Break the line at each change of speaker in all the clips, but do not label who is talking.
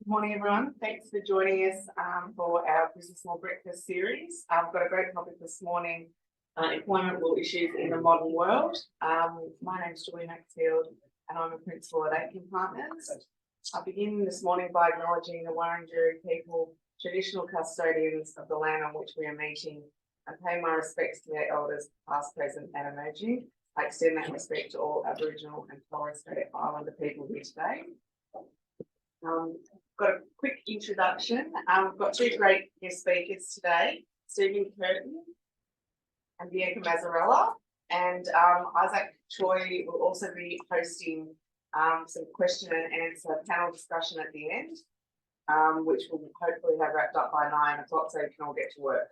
Good morning, everyone. Thanks for joining us for our Business Law Breakfast series. I've got a great topic this morning, employment law issues in the modern world. My name is Julie Maxfield and I'm a principal at Aitken Partners. I begin this morning by acknowledging the Wurundjeri people, traditional custodians of the land on which we are meeting, and pay my respects to their elders, past, present and emerging. I extend that respect to all Aboriginal and Torres Strait Islander people here today. Got a quick introduction. We've got two great guest speakers today, Stephen Curtin and Bianca Mazzarella, and Isaac Choi will also be hosting some question and answer panel discussion at the end, which we'll hopefully have wrapped up by 9 o'clock so you can all get to work.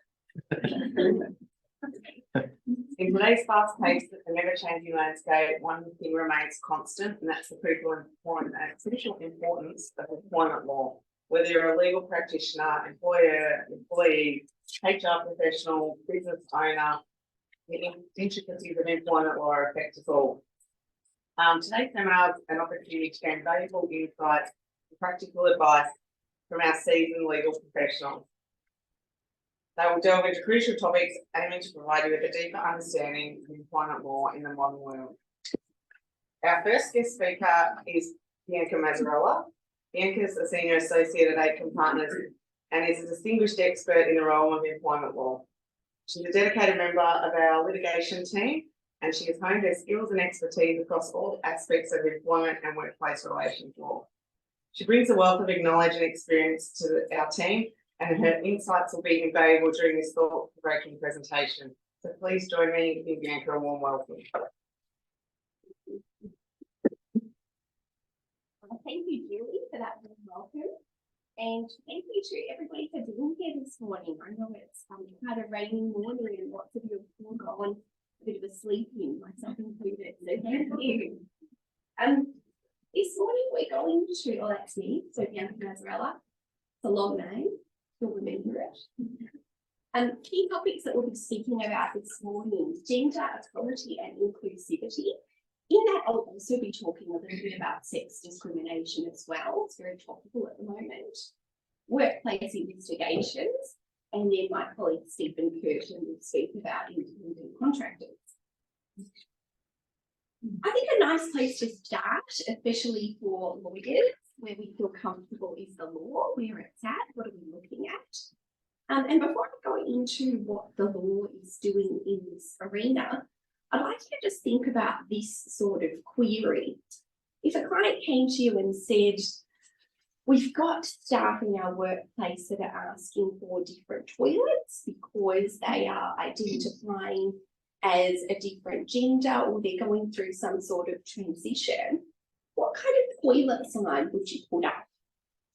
In today's fast-paced and ever-changing landscape, one thing remains constant, and that's the critical importance of employment law. Whether you're a legal practitioner, employer, employee, HR professional, business owner, the intricacies of employment law affect us all. Today's seminar is an opportunity to gain valuable insights and practical advice from our seasoned legal professionals. They will delve into crucial topics aiming to provide you with a deeper understanding of employment law in the modern world. Our first guest speaker is Bianca Mazzarella. Bianca is a senior associate at Aitken Partners and is a distinguished expert in the realm of employment law. She's a dedicated member of our litigation team, and she has honed her skills and expertise across all aspects of employment and workplace relations law. She brings a wealth of knowledge and experience to our team, and her insights will be invaluable during this thought-provoking presentation. So please join me in giving Bianca a warm welcome.
Well, thank you, Julie, for that warm welcome. And thank you to everybody for being here this morning. I know it's quite a rainy morning and lots of you have gone a bit of a sleep in, myself included. So thank you. This morning we're going to, oh, that's me, so Bianca Mazzarella. It's a long name. You'll remember it. Key topics that we'll be speaking about this morning: gender equality and inclusivity. In that, I'll also be talking a little bit about sex discrimination as well. It's very topical at the moment. Workplace investigations, and then my colleague Stephen Curtin will speak about independent contractors. I think a nice place to start, especially for lawyers, where we feel comfortable, is the law, where it's at, what are we looking at? And before I go into what the law is doing in this arena, I'd like you to just think about this sort of query. If a client came to you and said, we've got staff in our workplace that are asking for different toilets because they are identifying as a different gender or they're going through some sort of transition, what kind of toilet sign would you put up?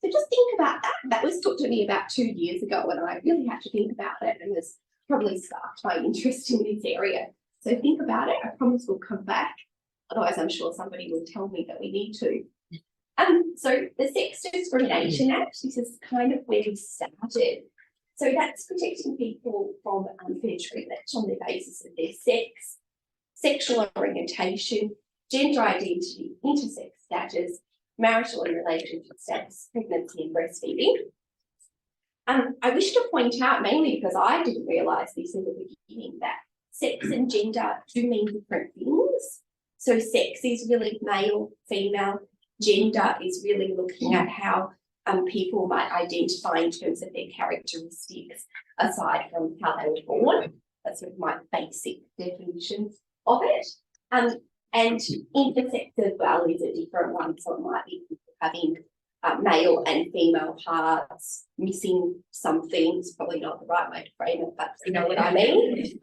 So just think about that. That was put to me about 2 years ago and I really had to think about it, and has probably sparked my interest in this area. So think about it. I promise we'll come back. Otherwise, I'm sure somebody will tell me that we need to. So the Sex Discrimination Act, this is kind of where we started. So that's protecting people from unfair treatment on the basis of their sex, sexual orientation, gender identity, intersex status, marital and relationship status, pregnancy and breastfeeding. I wish to point out, mainly because I didn't realise this in the beginning, that sex and gender do mean different things. So sex is really male, female. Gender is really looking at how people might identify in terms of their characteristics, aside from how they were born. That's sort of my basic definition of it. And intersex as well is a different one, so it might be having male and female parts, missing some things, probably not the right way to frame it, but you know what I mean.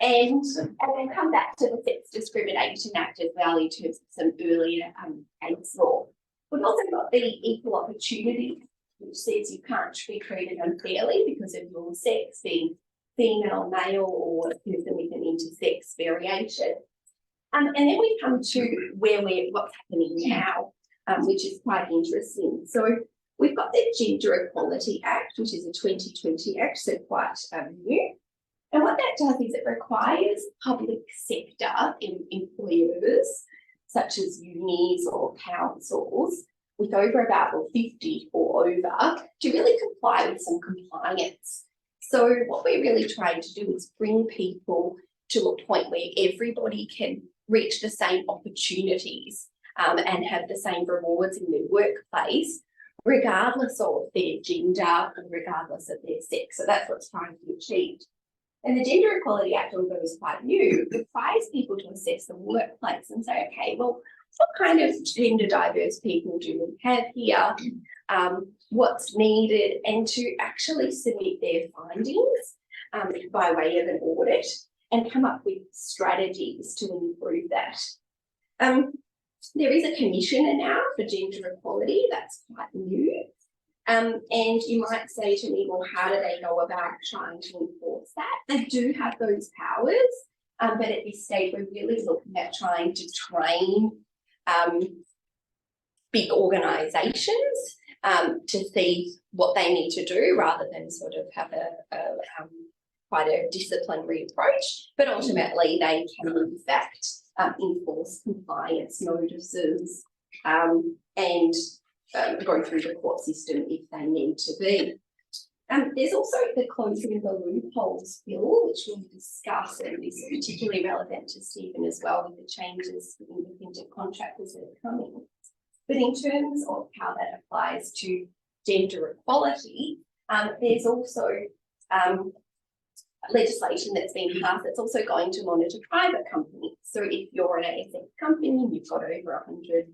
And then come back to the Sex Discrimination Act as well in terms of some earlier case law. We've also got the Equal Opportunity, which says you can't be treated unfairly because of your sex, being female, male, or a person with an intersex variation. And then we come to what's happening now, which is quite interesting. So we've got the Gender Equality Act, which is a 2020 act, so quite new. And what that does is it requires public sector employers, such as unis or councils, with over about 50 or over to really comply with some compliance. So what we're really trying to do is bring people to a point where everybody can reach the same opportunities and have the same rewards in their workplace, regardless of their gender and regardless of their sex. So that's what's trying to be achieved. And the Gender Equality Act, although it's quite new, requires people to assess the workplace and say, okay, well, what kind of gender diverse people do we have here? What's needed, and to actually submit their findings by way of an audit and come up with strategies to improve that. There is a commissioner now for gender equality, that's quite new. And you might say to me, well, how do they go about trying to enforce that? They do have those powers, but at this stage, we're really looking at trying to train big organisations to see what they need to do rather than sort of have quite a disciplinary approach. But ultimately, they can in fact enforce compliance notices and go through the court system if they need to be. There's also the closing of the loopholes bill, which we'll discuss, and is particularly relevant to Stephen as well with the changes for independent contractors that are coming. But in terms of how that applies to gender equality, there's also legislation that's been passed that's also going to monitor private companies. So if you're an ASX company and you've got over 100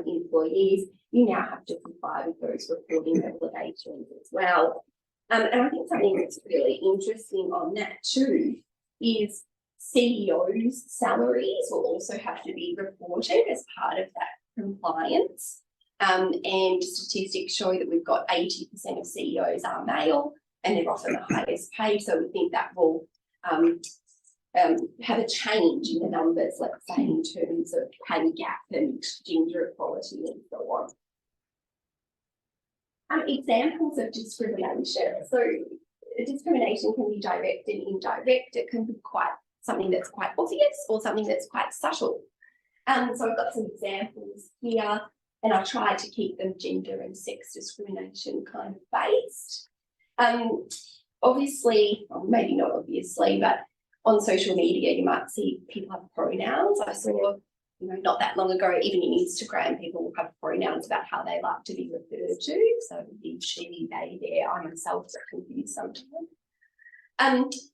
employees, you now have to comply with those reporting obligations as well. And I think something that's really interesting on that too is CEOs' salaries will also have to be reported as part of that compliance. And statistics show that we've got 80% of CEOs are male, and they're often the highest paid. So we think that will have a change in the numbers, let's say, in terms of pay gap and gender equality and so on. Examples of discrimination. So discrimination can be direct and indirect. It can be quite something that's quite obvious or something that's quite subtle. So I've got some examples here, and I tried to keep them gender and sex discrimination kind of based. Obviously, or maybe not obviously, but on social media, you might see people have pronouns. I saw, not that long ago, even in Instagram, people will have pronouns about how they like to be referred to. So he, she, they, their. I myself get confused sometimes.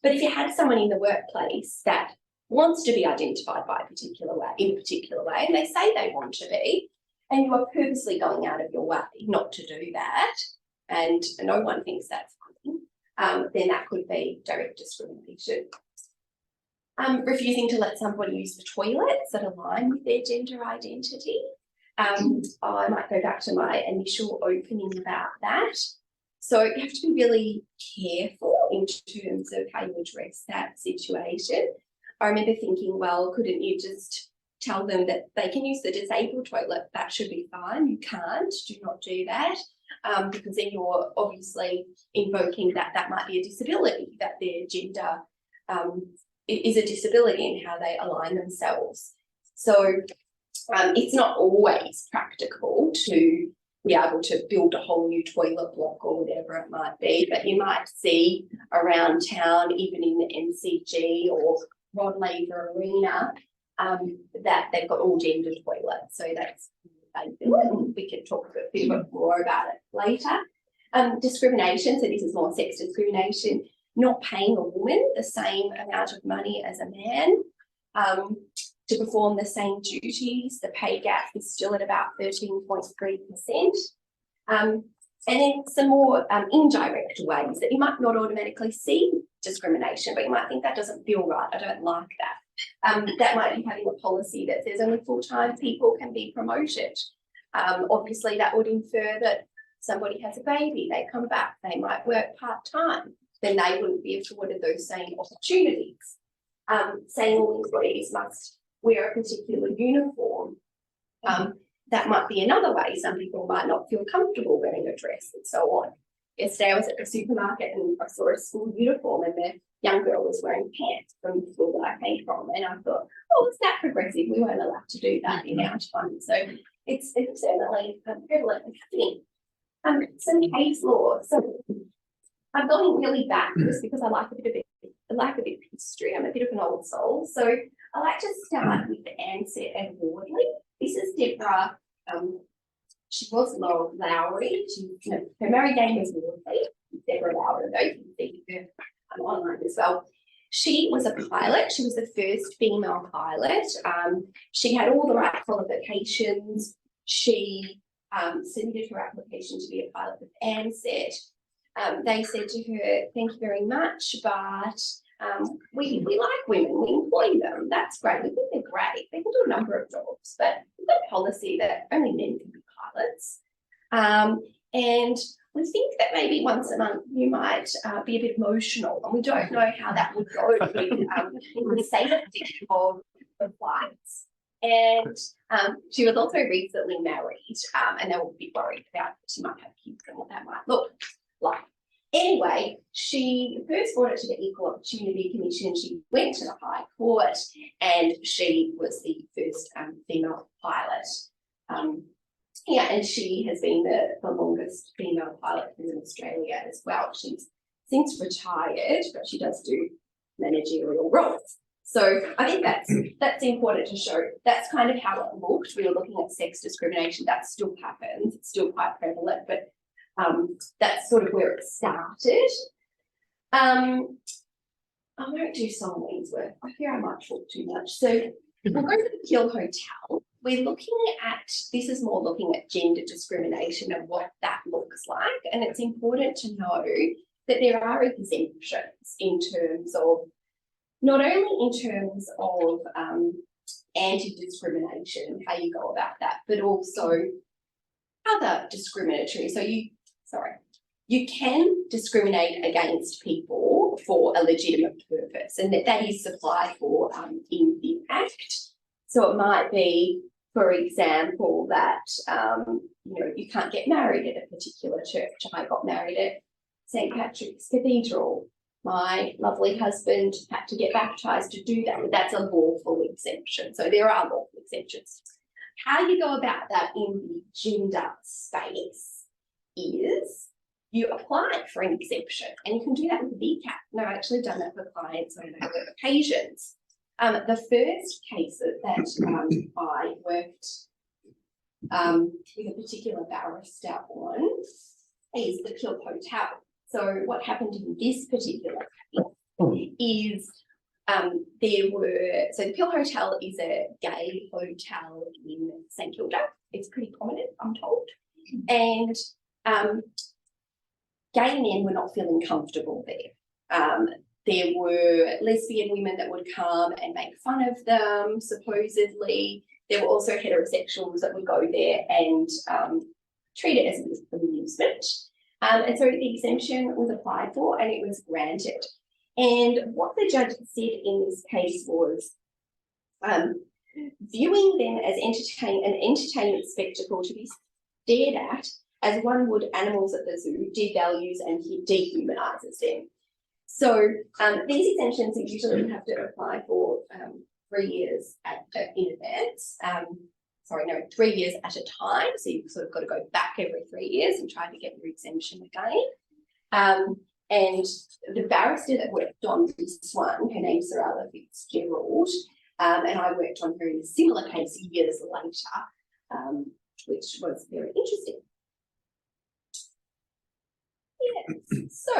But if you had someone in the workplace that wants to be identified by a particular way, and they say they want to be, and you are purposely going out of your way not to do that, and no one thinks that's funny, then that could be direct discrimination. Refusing to let somebody use the toilets that align with their gender identity. I might go back to my initial opening about that. So you have to be really careful in terms of how you address that situation. I remember thinking, well, couldn't you just tell them that they can use the disabled toilet? That should be fine. You can't. Do not do that. Because then you're obviously invoking that that might be a disability, that their gender is a disability in how they align themselves. So it's not always practical to be able to build a whole new toilet block or whatever it might be, but you might see around town, even in the MCG or Rod Laver Arena, that they've got all gender toilets. So that's, we can talk a bit more about it later. Discrimination, so this is more sex discrimination, not paying a woman the same amount of money as a man to perform the same duties. The pay gap is still at about 13.3%. And then some more indirect ways that you might not automatically see discrimination, but you might think that doesn't feel right. I don't like that. That might be having a policy that says only full-time people can be promoted. Obviously, that would infer that somebody has a baby, they come back, they might work part-time, then they wouldn't be afforded those same opportunities. Saying all employees must wear a particular uniform, that might be another way. Some people might not feel comfortable wearing a dress and so on. Yesterday I was at the supermarket and I saw a school uniform and the young girl was wearing pants from the school that I came from, and I thought, oh, it's that progressive. We weren't allowed to do that in our time. So it's certainly prevalent and happening. Some case law. So I'm going really back just because I like a bit of history. I'm a bit of an old soul. So I like to start with the Ansett and Wardley. This is Deborah. She was Lowry. Her married name was Wardley. Deborah Lowry, though you can see her online as well. She was a pilot. She was the first female pilot. She had all the right qualifications. She submitted her application to be a pilot with Ansett. They said to her, "Thank you very much, but we like women. We employ them. That's great. We think they're great. They can do a number of jobs, but we've got a policy that only men can be pilots. And we think that maybe once a month you might be a bit emotional, and we don't know how that would go with the safety of the flights." And she was also recently married, and they were a bit worried about she might have kids and what that might look like. Anyway, she first brought it to the Equal Opportunity Commission. She went to the High Court, and she was the first female pilot. And she has been the longest female pilot in Australia as well. She's since retired, but she does do managerial roles. So I think that's important to show. That's kind of how it looked. We were looking at sex discrimination. That still happens. It's still quite prevalent, but that's sort of where it started. I won't do Solomon's work. I fear I might talk too much. So we'll go to the Kill Hotel. We're looking at, this is more looking at gender discrimination and what that looks like. And it's important to know that there are exemptions in terms of, not only in terms of anti-discrimination, how you go about that, but also other discriminatory. So you can discriminate against people for a legitimate purpose, and that is supplied for in the Act. So it might be, for example, that you can't get married at a particular church. I got married at St. Patrick's Cathedral. My lovely husband had to get baptised to do that, but that's a lawful exemption. So there are lawful exemptions. How you go about that in the gender space is you apply for an exemption, and you can do that with the VCAT. And I've actually done that for clients on a number of occasions. The first case that I worked with a particular barrister on is the Kill Hotel. So what happened in this particular case is the Kill Hotel is a gay hotel in St Kilda. It's pretty prominent, I'm told. And gay men were not feeling comfortable there. There were lesbian women that would come and make fun of them, supposedly. There were also heterosexuals that would go there and treat it as an amusement. And so the exemption was applied for and it was granted. And what the judge said in this case was, viewing them as an entertainment spectacle to be stared at as one would animals at the zoo, devalues and dehumanises them. So these exemptions you usually have to apply for 3 years in advance. 3 years at a time. So you've sort of got to go back every 3 years and try to get your exemption again. And the barrister that worked on this one, her name's Mazzarella Fitzgerald, and I worked on her in a similar case years later, which was very interesting. Yes. So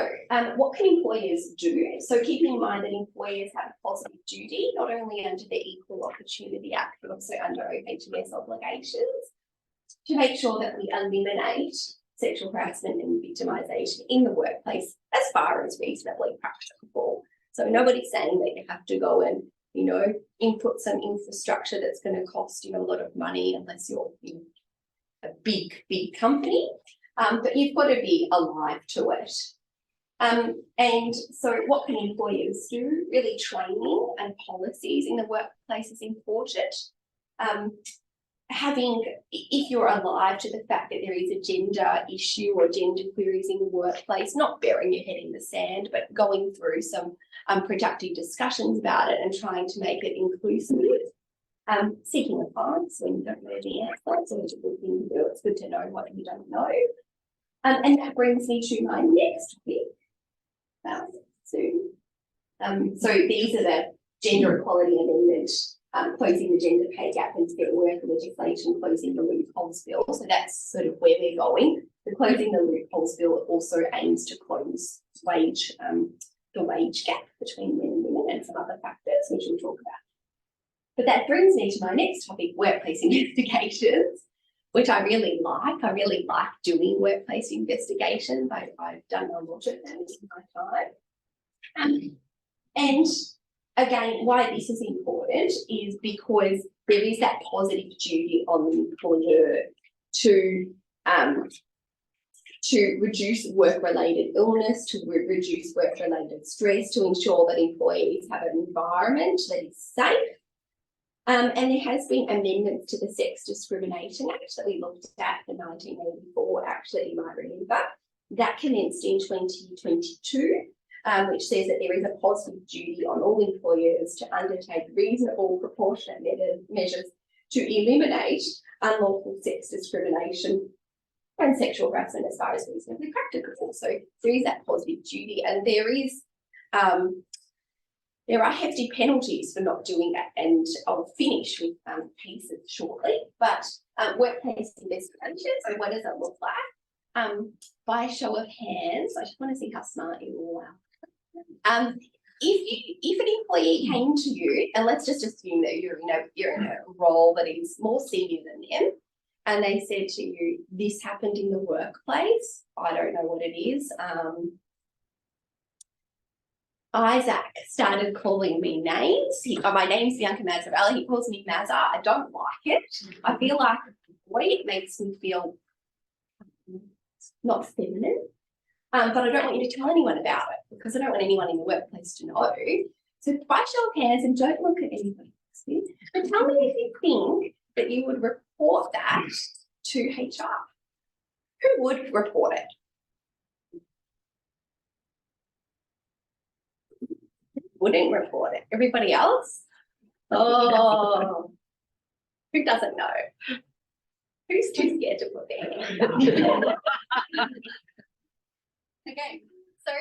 what can employers do? So keeping in mind that employers have a positive duty, not only under the Equal Opportunity Act, but also under OHS obligations, to make sure that we eliminate sexual harassment and victimisation in the workplace as far as reasonably practicable. So nobody's saying that you have to go and, input some infrastructure that's going to cost you a lot of money unless you're a big company. But you've got to be alive to it. And so what can employers do? Really training and policies in the workplace is important. If you're alive to the fact that there is a gender issue or gender queries in the workplace, not burying your head in the sand, but going through some productive discussions about it and trying to make it inclusive. Seeking advice when you don't know the answer, it's always a good thing to do. It's good to know what you don't know. And that brings me to my next topic. So these are the gender equality amendment, closing the gender pay gap and fair work legislation, closing the loopholes bill. So that's sort of where we're going. The closing the loopholes bill also aims to close the wage gap between men and women and some other factors, which we'll talk about. But that brings me to my next topic, workplace investigations, which I really like. I really like doing workplace investigations. I've done a lot of them in my time. And again, why this is important is because there is that positive duty on the employer to reduce work-related illness, to reduce work-related stress, to ensure that employees have an environment that is safe. And there has been amendments to the Sex Discrimination Act that we looked at in 1984, actually, you might remember. That commenced in 2022, which says that there is a positive duty on all employers to undertake reasonable, proportionate measures to eliminate unlawful sex discrimination and sexual harassment as far as reasonably practicable. So there is that positive duty, and there are hefty penalties for not doing that, and I'll finish with pieces shortly. But workplace investigations, so what does it look like? By a show of hands, I just want to see how smart you all are. If an employee came to you, and let's just assume that you're in a role that is more senior than them, and they said to you, this happened in the workplace, I don't know what it is, Isaac started calling me names. My name's Bianca Mazzarella. He calls me Mazza. I don't like it. I feel like a boy. It makes me feel not feminine. But I don't want you to tell anyone about it because I don't want anyone in the workplace to know. So by show of hands, and don't look at anybody else, but tell me if you think that you would report that to HR. Who would report it? Wouldn't report it. Everybody else? Oh, who doesn't know? Who's too scared to put their hand up? Okay, so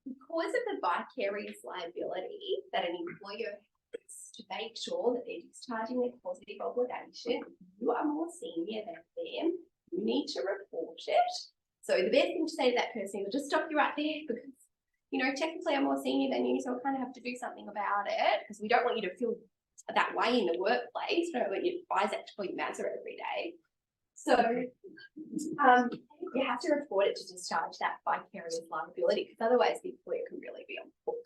because of the vicarious liability that an employer has to make sure that they're discharging their positive obligation, you are more senior than them, you need to report it. So the best thing to say to that person is just stop you right there, because technically I'm more senior than you, so I kind of have to do something about it, because we don't want you to feel that way in the workplace. We don't want you Isaac to call you Mazza every day. So you have to report it to discharge that vicarious liability, because otherwise the employer can really be on the hook.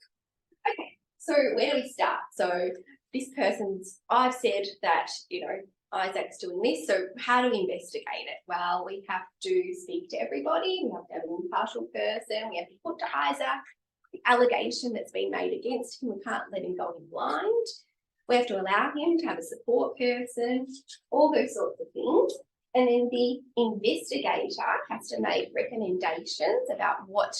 Okay, so where do we start? So this I've said that, Isaac's doing this, so how do we investigate it? Well, we have to speak to everybody, we have to have an impartial person, we have to put to Isaac the allegation that's been made against him. We can't let him go in blind. We have to allow him to have a support person, all those sorts of things. And then the investigator has to make recommendations about what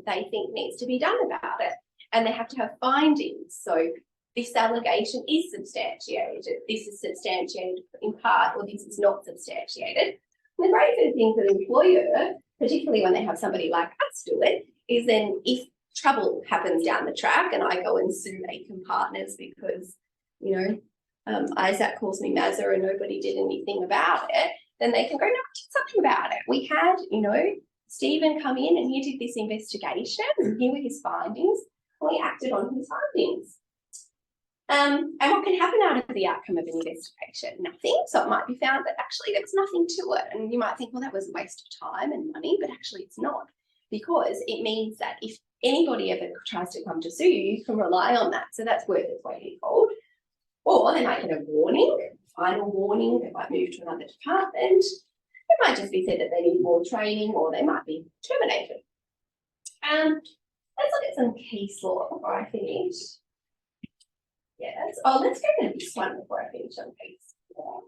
they think needs to be done about it. And they have to have findings. So this allegation is substantiated, this is substantiated in part, or this is not substantiated. And the great thing for the employer, particularly when they have somebody like us do it, is then if trouble happens down the track and I go and sue Aitken partners because, Isaac calls me Mazza and nobody did anything about it, then they can go, no, I did something about it. We had, Stephen come in and he did this investigation and here were his findings, and we acted on his findings. And what can happen out of the outcome of an investigation? Nothing. So it might be found that actually there was nothing to it. And you might think, well, that was a waste of time and money, but actually it's not, because it means that if anybody ever tries to come to sue you, you can rely on that. So that's worth its weight in gold. Or they might get a warning, final warning, they might move to another department. It might just be said that they need more training, or they might be terminated. Let's look at some case law before I finish. Yes. Oh, let's go to this one before I finish on case law.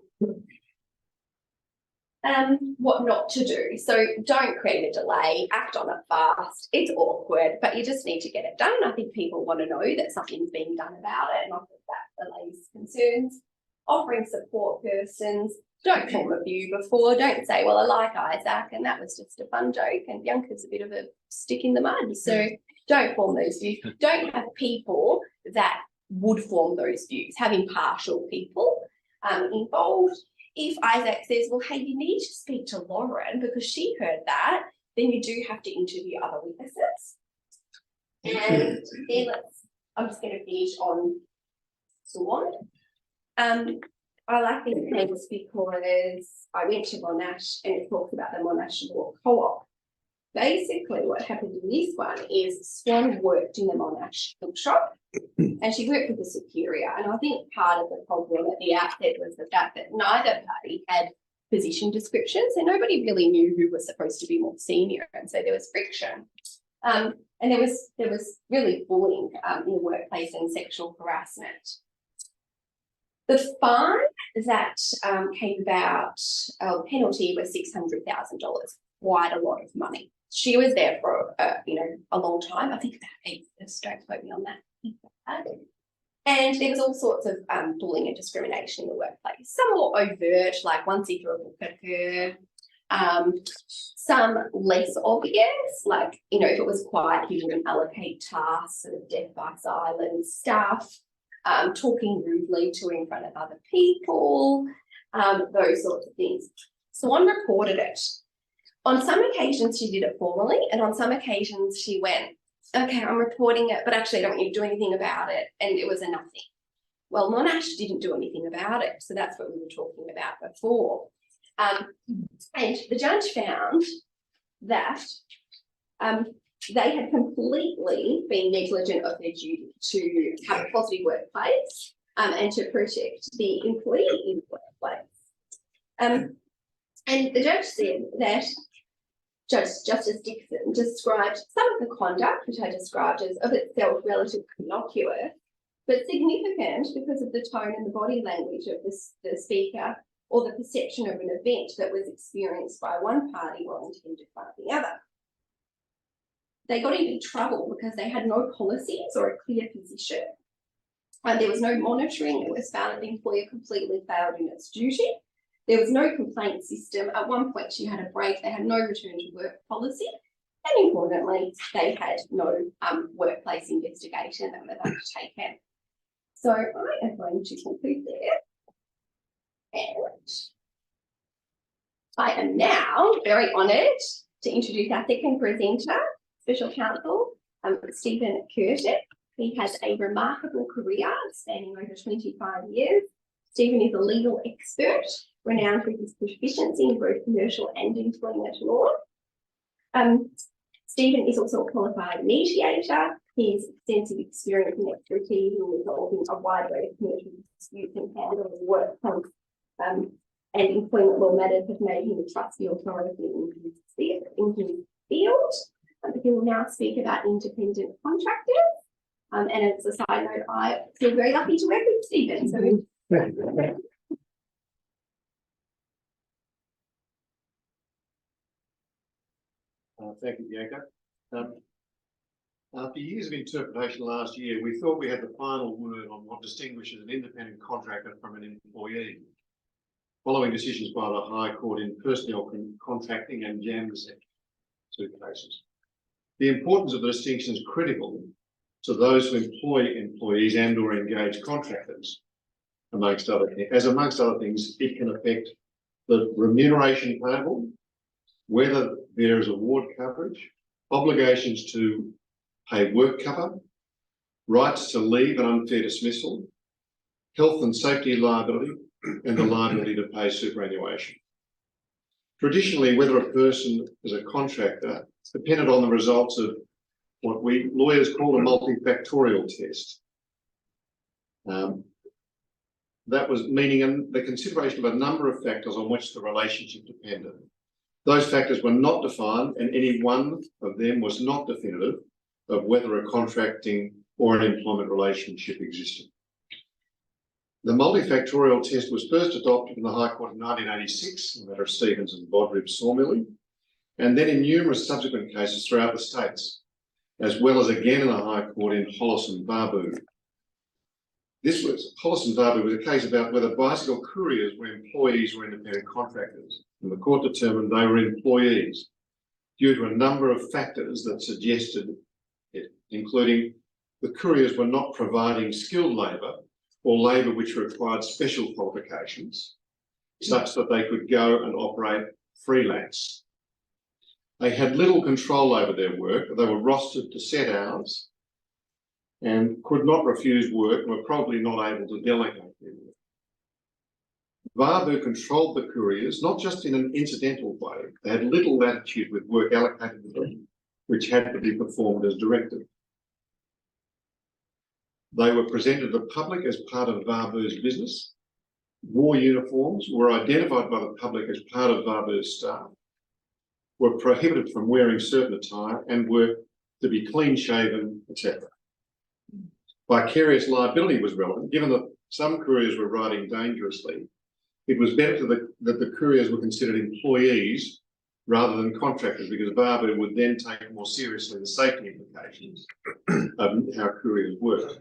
What not to do. So don't create a delay, act on it fast. It's awkward, but you just need to get it done. I think people want to know that something's being done about it, and offer that allays concerns, offering support persons. Don't form a view before, don't say, well, I like Isaac and that was just a fun joke and Bianca's a bit of a stick in the mud. So don't form those views. Don't have people that would form those views, having partial people involved. If Isaac says, well, hey, you need to speak to Lauren because she heard that, then you do have to interview other witnesses. And then I'm just going to finish on Swan. I like this case because I went to Monash and it talks about the Monash Law Co-op. Basically, what happened in this one is Swan worked in the Monash bookshop and she worked with the superior. And I think part of the problem at the outset was the fact that neither party had position descriptions and nobody really knew who was supposed to be more senior. And so there was friction. And there was really bullying in the workplace and sexual harassment. The fine that came about, penalty was $600,000, quite a lot of money. She was there for a long time. I think about 8 years. Don't quote me on that. And there was all sorts of bullying and discrimination in the workplace. Some more overt, like once he threw a book at her. Some less obvious, like if it was quiet, he wouldn't allocate tasks, sort of death by silence stuff. Talking rudely to in front of other people, those sorts of things. Swan reported it. On some occasions, she did it formally, and on some occasions, she went, okay, I'm reporting it, but actually I don't want you to do anything about it, and it was a nothing. Well, Monash didn't do anything about it, so that's what we were talking about before. And the judge found that they had completely been negligent of their duty to have a positive workplace and to protect the employee in the workplace. And the judge said that Justice Dixon described some of the conduct, which I described as of itself relatively innocuous, but significant because of the tone and the body language of the speaker or the perception of an event that was experienced by one party while intended by the other. They got into trouble because they had no policies or a clear position. And there was no monitoring. It was found that the employer completely failed in its duty. There was no complaint system. At one point, she had a break. They had no return to work policy. And importantly, they had no workplace investigation that was undertaken. So I am going to conclude there. And I am now very honoured to introduce our second presenter, Special Counsel, Stephen Curtis. He has a remarkable career spanning over 25 years. Stephen is a legal expert, renowned for his proficiency in both commercial and employment law. Stephen is also a qualified mediator. His extensive experience and expertise in resolving a wide range of commercial disputes and handling workplace and employment law matters have made him a trustee authority in his field. He will now speak about independent contractors. And as a side note, I feel very lucky to work with Stephen. So
thank you, Bianca. After years of interpretation last year, we thought we had the final word on what distinguishes an independent contractor from an employee, following decisions by the High Court in personnel contracting and JAMS 2 cases. The importance of the distinction is critical to those who employ employees and or engage contractors, amongst other things. It can affect the remuneration payable, whether there is award coverage, obligations to pay work cover, rights to leave and unfair dismissal, health and safety liability, and the liability to pay superannuation. Traditionally, whether a person is a contractor depended on the results of what we lawyers call a multifactorial test. That was meaning the consideration of a number of factors on which the relationship depended. Those factors were not defined, and any one of them was not definitive of whether a contracting or an employment relationship existed. The multifactorial test was first adopted in the High Court in 1986, in the matter of Stevens and Bodrib Sawmilling, and then in numerous subsequent cases throughout the states, as well as again in the High Court in Hollis and Barbu. This was, Hollis and Varbu was a case about whether bicycle couriers were employees or independent contractors, and the court determined they were employees due to a number of factors that suggested it, including the couriers were not providing skilled labour or labour which required special qualifications, such that they could go and operate freelance. They had little control over their work. They were rostered to set hours and could not refuse work and were probably not able to delegate their work. Varbu controlled the couriers, not just in an incidental way. They had little latitude with work allocated to them, which had to be performed as directed. They were presented to the public as part of Varbu's business. Wore uniforms, were identified by the public as part of Varbu's staff, were prohibited from wearing certain attire and were to be clean shaven, etc. Vicarious liability was relevant, given that some couriers were riding dangerously. It was better that the couriers were considered employees rather than contractors, because Varbu would then take more seriously the safety implications of how couriers work.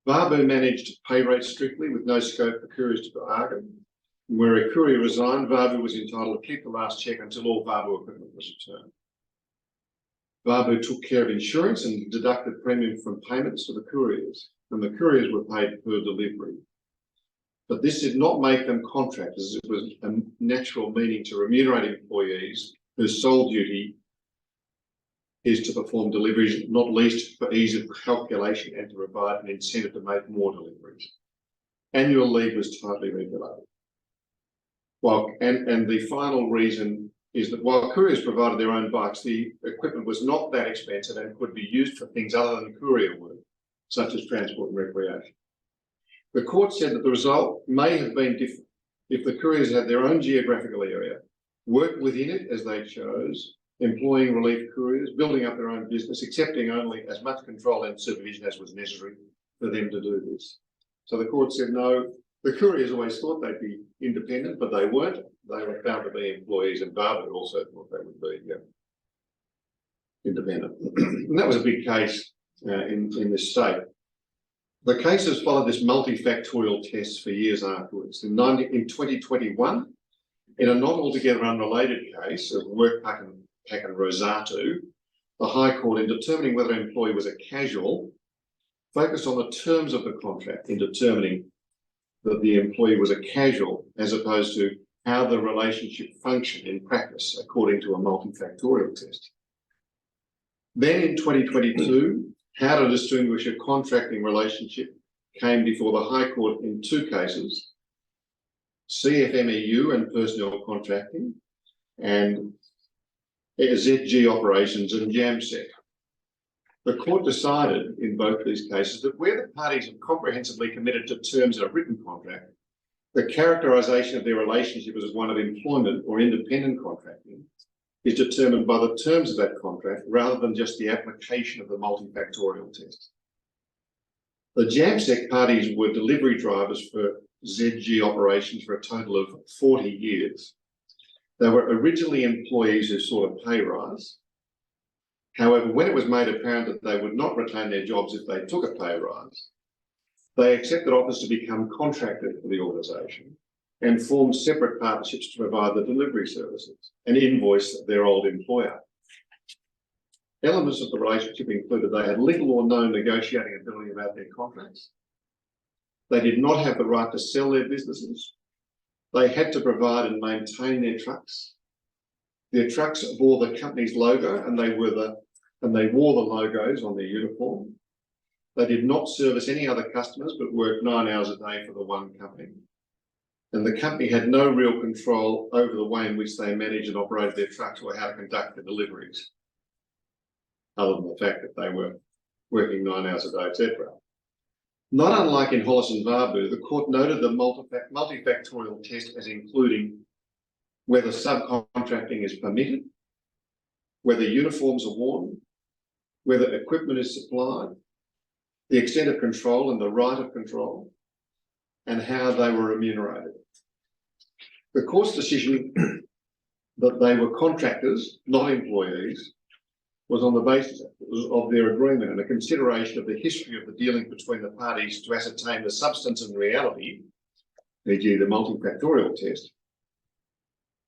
Varbu managed pay rates strictly with no scope for couriers to bargain. Where a courier resigned, Varbu was entitled to keep the last cheque until all Varbu equipment was returned. Varbu took care of insurance and deducted premium from payments to the couriers, and the couriers were paid per delivery. But this did not make them contractors. It was a natural meaning to remunerate employees whose sole duty is to perform deliveries, not least for ease of calculation and to provide an incentive to make more deliveries. Annual leave was tightly regulated. And the final reason is that while couriers provided their own bikes, the equipment was not that expensive and could be used for things other than courier work, such as transport and recreation. The court said that the result may have been different if the couriers had their own geographical area, worked within it as they chose, employing relief couriers, building up their own business, accepting only as much control and supervision as was necessary for them to do this. So the court said no, the couriers always thought they'd be independent, but they weren't. They were found to be employees, and Varbu also thought they would be independent. And that was a big case in this state. The cases followed this multifactorial test for years afterwards. In 2021, in a not altogether unrelated case of Workpack and Rosatu, the High Court, in determining whether an employee was a casual, focused on the terms of the contract in determining that the employee was a casual, as opposed to how the relationship functioned in practice, according to a multifactorial test. Then in 2022, how to distinguish a contracting relationship came before the High Court in two cases, CFMEU and personnel contracting, and ZG operations and JAMSEC. The court decided in both these cases that where the parties have comprehensively committed to terms in a written contract, the characterisation of their relationship as one of employment or independent contracting is determined by the terms of that contract rather than just the application of the multifactorial test. The JAMSEC parties were delivery drivers for ZG operations for a total of 40 years. They were originally employees who sought a pay rise. However, when it was made apparent that they would not retain their jobs if they took a pay rise, they accepted offers to become contracted for the organisation and formed separate partnerships to provide the delivery services and invoice their old employer. Elements of the relationship included they had little or no negotiating ability about their contracts. They did not have the right to sell their businesses. They had to provide and maintain their trucks. Their trucks bore the company's logo, and they wore the logos on their uniform. They did not service any other customers, but worked 9 hours a day for the one company. And the company had no real control over the way in which they managed and operated their trucks or how to conduct the deliveries, other than the fact that they were working 9 hours a day, etc. Not unlike in Hollis and Varbu, the court noted the multifactorial test as including whether subcontracting is permitted, whether uniforms are worn, whether equipment is supplied, the extent of control and the right of control, and how they were remunerated. The court's decision that they were contractors, not employees, was on the basis of their agreement and a consideration of the history of the dealing between the parties to ascertain the substance and reality, e.g. the multifactorial test,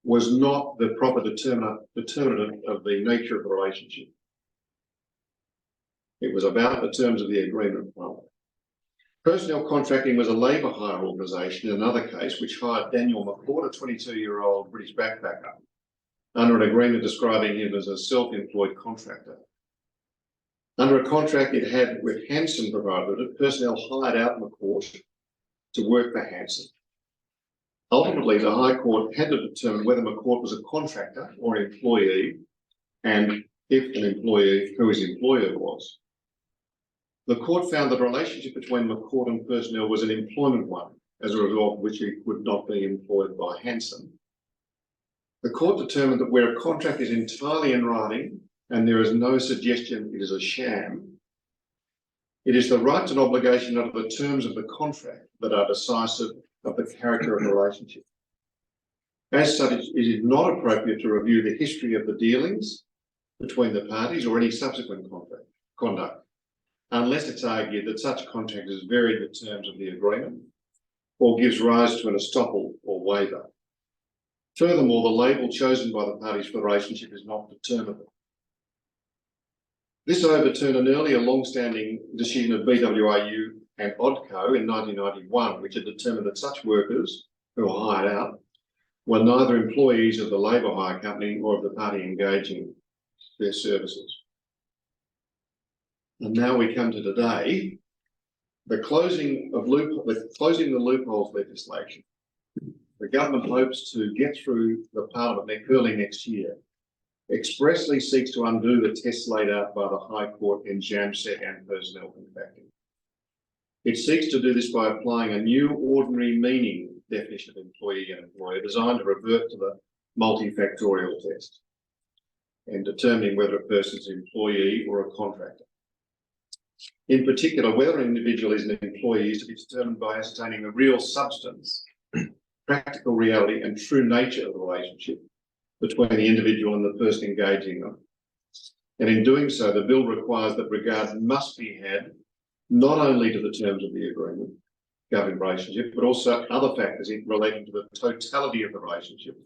was not the proper determinant of the nature of the relationship. It was about the terms of the agreement. Personnel contracting was a labour hire organisation in another case which hired Daniel McCord, a 22-year-old British backpacker, under an agreement describing him as a self-employed contractor. Under a contract it had with Hanson provided it, personnel hired out McCord to work for Hanson. Ultimately, the High Court had to determine whether McCord was a contractor or an employee, and if an employee, who his employer was. The court found that the relationship between McCord and personnel was an employment one, as a result of which he would not be employed by Hanson. The court determined that where a contract is entirely in writing and there is no suggestion it is a sham, it is the rights and obligation under the terms of the contract that are decisive of the character of the relationship. As such, it is not appropriate to review the history of the dealings between the parties or any subsequent conduct, unless it's argued that such contract has varied the terms of the agreement or gives rise to an estoppel or waiver. Furthermore, the label chosen by the parties for the relationship is not determinable. This overturned an earlier long-standing decision of BWRU and ODCO in 1991, which had determined that such workers who were hired out were neither employees of the labour hire company or of the party engaging their services. And now we come to today, the closing the loopholes legislation. The government hopes to get through the Parliament early next year, expressly seeks to undo the tests laid out by the High Court in JAMSET and personnel contracting. It seeks to do this by applying a new ordinary meaning definition of employee and employer designed to revert to the multifactorial test and determining whether a person is an employee or a contractor. In particular, whether an individual is an employee is to be determined by ascertaining the real substance, practical reality and true nature of the relationship between the individual and the person engaging them. And in doing so, the bill requires that regard must be had not only to the terms of the agreement governing relationship, but also other factors relating to the totality of the relationship,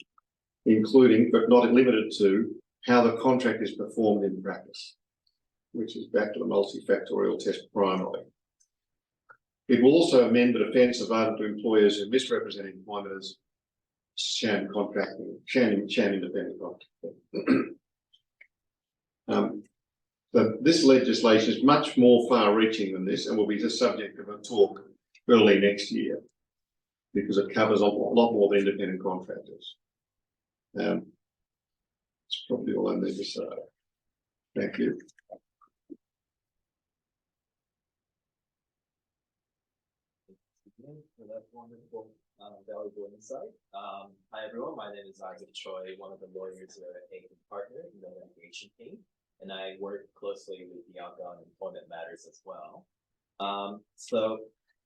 including, but not limited to, how the contract is performed in practice, which is back to the multifactorial test primarily. It will also amend the defence available to employers who misrepresent employment as sham contracting, sham independent contracting. So this legislation is much more far-reaching than this and will be the subject of a talk early next year because it covers a lot more than independent contractors. That's probably all I need to say. Thank you.
For that wonderful, valuable insight. Hi everyone, my name is Isaac Choi, one of the lawyers here at Aitken Partner in the litigation team, and I work closely with Bianca on employment matters as well. So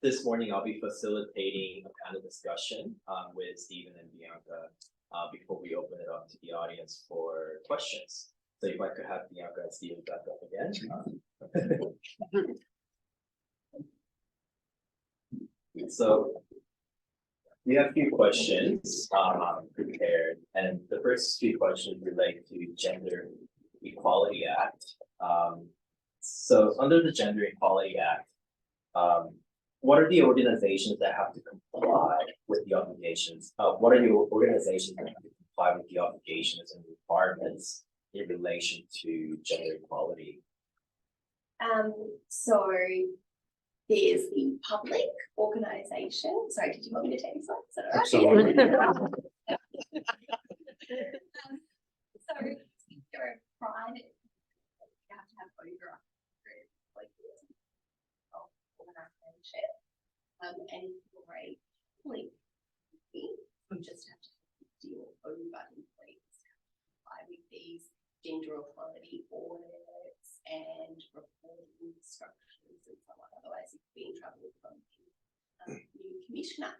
this morning I'll be facilitating a panel discussion with Stephen and Bianca before we open it up to the audience for questions. So if I could have Bianca and Stephen back up again. So we have a few questions prepared, and the first few questions relate to Gender Equality Act. So under the Gender Equality Act, what are the organizations that have to comply with the obligations? What are the organizations that have to comply with the obligations and requirements in relation to gender equality?
So there's the public organisation. Sorry, did you want me to take this one? Is that all right?
Absolutely.
So if you're a private, you have to have over 100 employees of organisation. And if you're a public company, you just have to deal over employees, comply with these gender equality audits and reporting structures and so on. Otherwise, you could be in trouble from the new commissioner.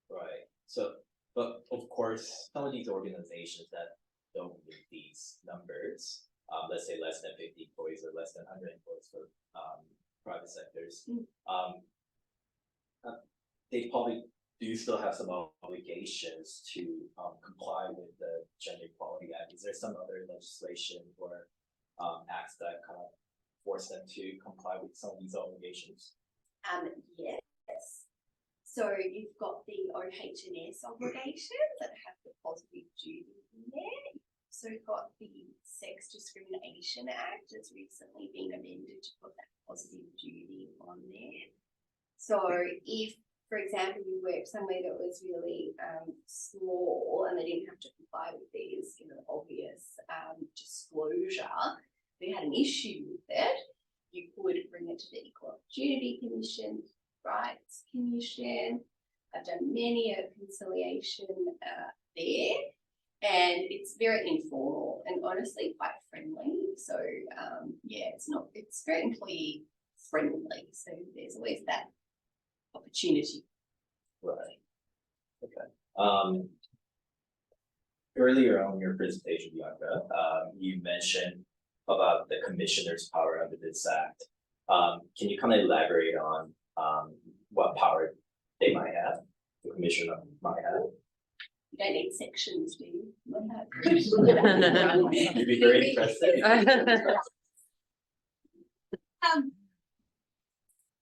Right. So, but of course, some of these organizations that don't meet these numbers, let's say less than 50 employees or less than 100 employees for private sectors, they probably do still have some obligations to comply with the Gender Equality Act. Is there some other legislation or acts that kind of force them to comply with some of these obligations?
Yes. So you've got the OH&S obligations that have the positive duty in there. So you've got the Sex Discrimination Act that's recently been amended to put that positive duty on there. So if, for example, you work somewhere that was really small and they didn't have to comply with these, obvious disclosure, if you had an issue with it, you could bring it to the Equal Opportunity Commission, Rights Commission. I've done many a conciliation there, and it's very informal and honestly quite friendly. So it's very employee friendly. So there's always that opportunity.
Right. Okay. Earlier on in your presentation, Bianca, you mentioned about the commissioner's power under this act. Can you kind of elaborate on what power they might have, the commissioner might have?
You don't need sections, do you?
You'd be very interested.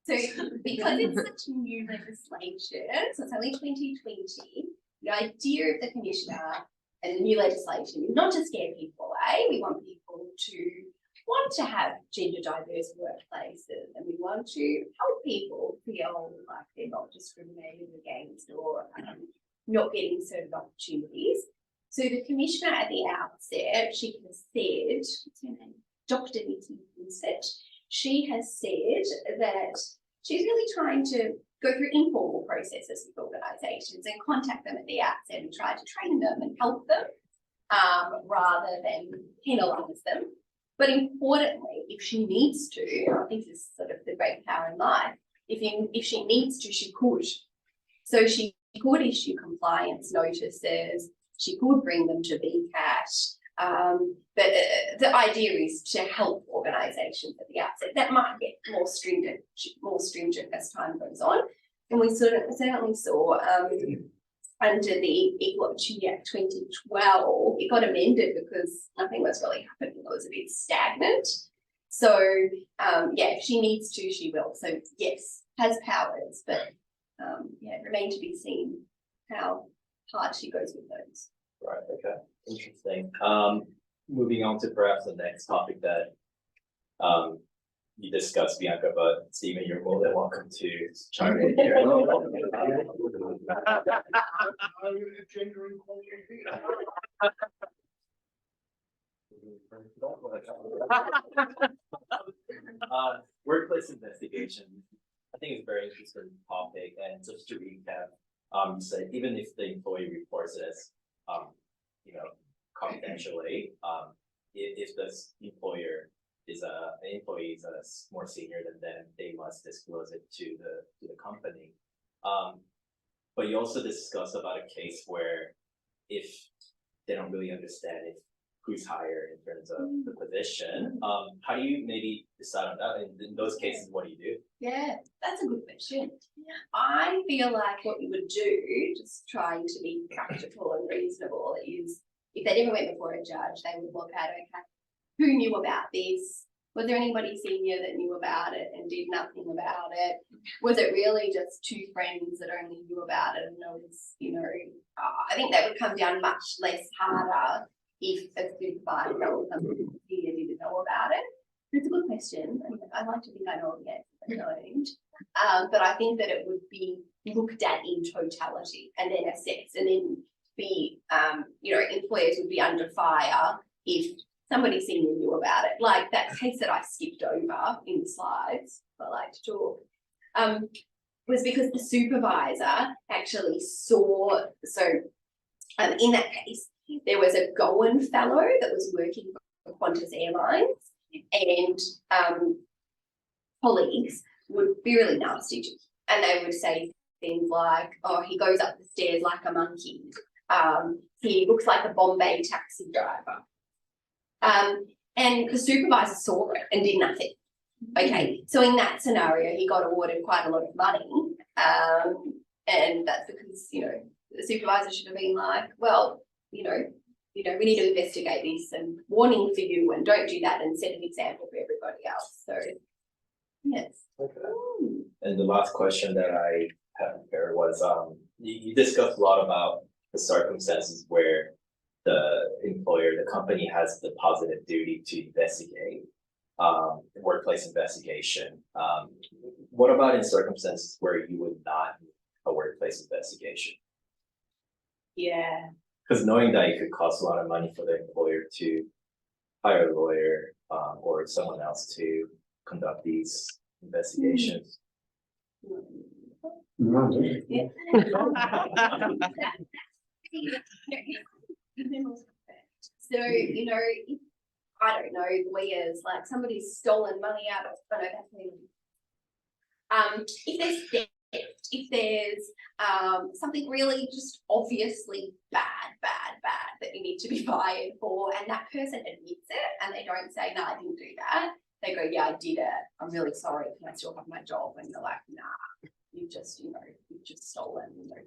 So because it's such new legislation, so it's only 2020, the idea of the commissioner and the new legislation is not to scare people away. We want people to want to have gender diverse workplaces, and we want to help people feel like they're not discriminated against or not getting certain opportunities. So the commissioner at the outset, she has said, what's her name? Dr. Nikki Vincent. She has said that she's really trying to go through informal processes with organisations and contact them at the outset and try to train them and help them rather than penalise them. But importantly, if she needs to, I think this is sort of the great power in life, if she needs to, she could. So she could issue compliance notices, she could bring them to VCAT, but the idea is to help organisations at the outset. That might get more stringent as time goes on. And we certainly saw under the Equal Opportunity Act 2012, it got amended because nothing was really happening. It was a bit stagnant. So if she needs to, she will. So yes, has powers, but it remains to be seen how hard she goes with those.
Right, okay, interesting. Moving on to perhaps the next topic that you discussed, Bianca, but Stephen, you're more than welcome to chime in here. Workplace investigation. I think it's a very interesting topic, and just to recap, say even if the employee reports it as confidentially, if this employer is an employee is more senior than them, they must disclose it to the company. But you also discussed about a case where if they don't really understand who's hired in terms of the position, how do you maybe decide on that? In those cases, what do you do?
Yeah, that's a good question. I feel like what you would do, just trying to be practical and reasonable, is if they never went before a judge, they would look at, okay, who knew about this? Was there anybody senior that knew about it and did nothing about it? Was it really just two friends that only knew about it and noticed, I think that would come down much less harder if a supervisor or somebody senior didn't know about it. It's a good question. I'd like to think I know the answer, but I don't. But I think that it would be looked at in totality and then assessed, and then be, employers would be under fire if somebody senior knew about it. Like that case that I skipped over in the slides, I like to talk, was because the supervisor actually saw, in that case, there was a Gowan fellow that was working for Qantas Airlines, and colleagues would be really nasty to him, and they would say things like, oh, he goes up the stairs like a monkey. He looks like a Bombay taxi driver. and the supervisor saw it and did nothing. Okay, so in that scenario, he got awarded quite a lot of money, and that's because, you know, the supervisor should have been like, well, you know, we need to investigate this and warning for you, and don't do that, and set an example for everybody else. So, yes.
Okay. And the last question that I had here was, you discussed a lot about the circumstances where the employer, the company has the positive duty to investigate, workplace investigation. What about in circumstances where you would not need a workplace investigation?
Yeah.
Because knowing that it could cost a lot of money for the employer to hire a lawyer, or someone else to conduct these investigations.
Yeah. So, you know, if, I don't know, lawyers, like somebody's stolen money out of, I know that's me. If there's theft, if there's something really just obviously bad that you need to be fired for, and that person admits it and they don't say, no, I didn't do that. They go, yeah, I did it. I'm really sorry. Can I still have my job? And they're like, nah, you've just stolen, you know,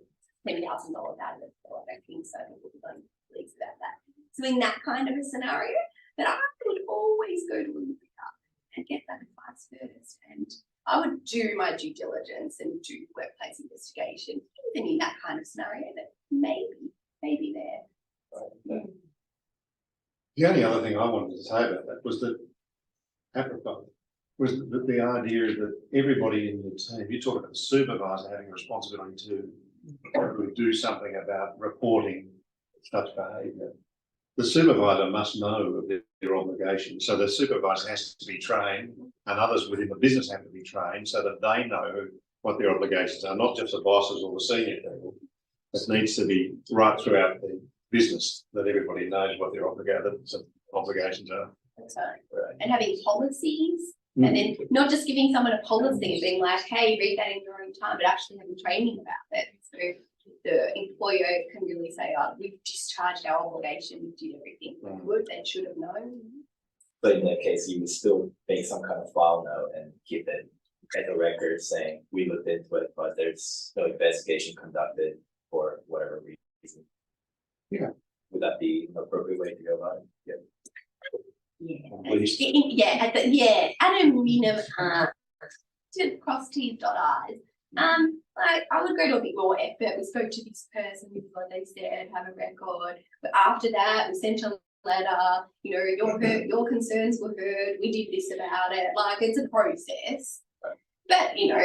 $10,000 out of it. So I don't think so. People be going pleased about that. So in that kind of a scenario, then I would always go to a lawyer and get that advice first. And I would do my due diligence and do workplace investigation, even in that kind of scenario that maybe there.
The only other thing I wanted to say about that was that apropos was that the idea that everybody in the team, you talk about the supervisor having a responsibility to probably do something about reporting such behaviour. The supervisor must know of their obligation. So the supervisor has to be trained, and others within the business have to be trained so that they know what their obligations are, not just the bosses or the senior people. It needs to be right throughout the business that everybody knows what their obligations are.
That's right. And having policies, and then not just giving someone a policy and being like, hey, read that in your own time, but actually having training about it. So the employer can really say, oh, we've discharged our obligation, we did everything we would, they should have known.
But in that case, you would still make some kind of file note and keep it at the record saying we looked into it, but there's no investigation conducted for whatever reason.
Yeah.
Would that be an appropriate way to go about it? Yeah.
At a minimum, to cross T's, dot I's. Like I would go to a bit more effort. We spoke to this person, this is what they said, have a record. But after that, we sent a letter, you know, your concerns were heard, we did this about it. Like it's a process. But you know,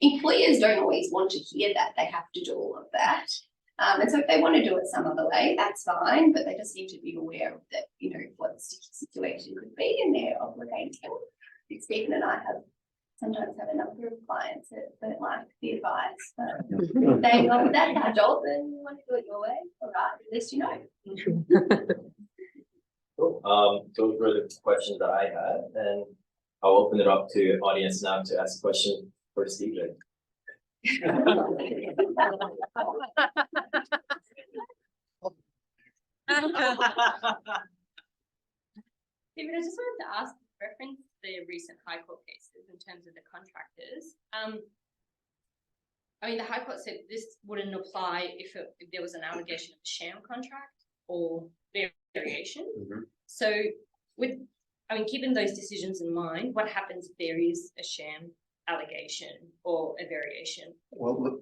employers don't always want to hear that they have to do all of that. And so if they want to do it some other way, that's fine, but they just need to be aware of that, you know, what the situation could be in their obligation. Stephen and I sometimes have a number of clients that don't like the advice, but saying, oh, that's our job and you want to do it your way, all right, at least you know.
Cool. Those were the questions that I had, and I'll open it up to audience now to ask a question for Stephen.
Stephen, I just wanted to ask, reference the recent High Court cases in terms of the contractors. I mean, the High Court said this wouldn't apply if there was an allegation of a sham contract or variation. So keeping those decisions in mind, what happens if there is a sham allegation or a variation?
Well,